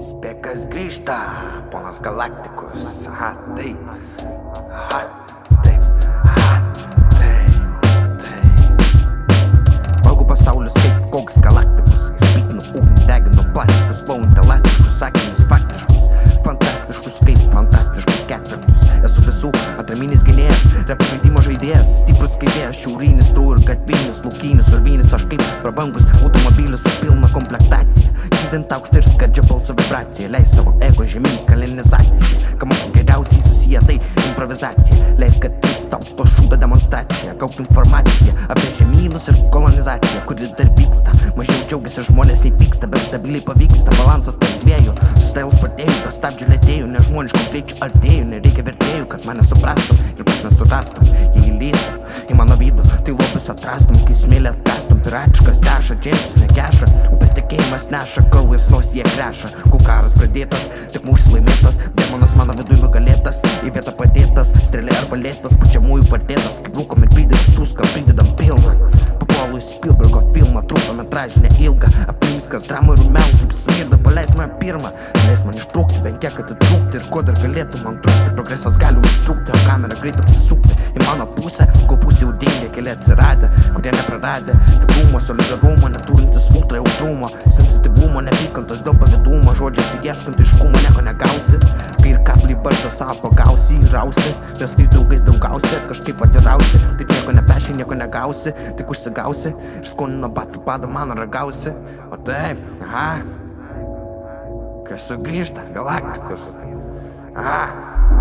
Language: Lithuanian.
Spekas grįžta, ponas Galaktikus. Aha, taip. Aha, taip. Aha, taip. Valgau pasaulius kaip koks Galaktikus. Spykinu ugnį, deginu plastikus, vaunti elastiškus sakinius faktiškus. Fantastiškus kaip fantastiškus ketvirtus. Esu visų atraminis gynėjas, rap žaidimo žaidėjas. Stiprus kaip vėjas, šiaurinis, trū ir gatvinis, laukinis, urvinis. Aš kaip prabangus automobilis su pilna komplektacija. Didint aukštą ir skardžia balso vibraciją. Leis savo ego žemyn kalinizaciją. Ką moku geriausiai susiję tai improvizacija. Leis, kad tau to šūdo demonstracija. Gauk informaciją apie žemynus ir kolonizaciją, kuri dar vyksta. Mažiau džiaugiasi žmonės nei pyksta, bet stabiliai pavyksta. Balansas tarp dviejų, sustailus spartėjų, be stabdžių lėtėjų, nežmoniškų greičių artėjų. Nereikia vertėjų, kad mane suprastum ir prasme surastum. Jei įlystum į mano vidų, tai lobius atrastum, kai smėlį atkastum. Piratiškas teša, džinsus nekeša, upės tekėjimas neša, kraujas nosija kreša. Kol karas pradėtas, tik mūšis laimėtas, demonas mano viduj nugalėtas, į vietą padėtas, strėlė arba lėtas, pučiamųjų partėtas. Kaip rūkom ir pridedam suską, pridedam pilną. Papuolu į Spielbergo filmą, trumpametražinę ilgą. Apimskas drama ir mel, kaip smirda, paleis mane pirmą. Leis man ištrūkti, bent kiek atitrūkti, ir ko dar galėtų man trūkti. Progresas gali užtrūkti, o kamera greit apsisukti į mano pusę, kol pusė jau dingia, keli atsiradę, kurie nepraradę tikrumo, solidarumo, neturintis ultra jautrumo, sensityvumo, neapykantos dėl pavydumo, žodžiuose ieškant aiškumo nieko negausi. Kai ir kablį bartą savo pagausi, rausi, nes tai draugais draugausi, kažkaip atirausi. Taip nieko nepeši, nieko negausi, tik užsigausi, iš skonino batų padą mano ragausi. O taip, aha, kai sugrįžta Galaktikus. Aha.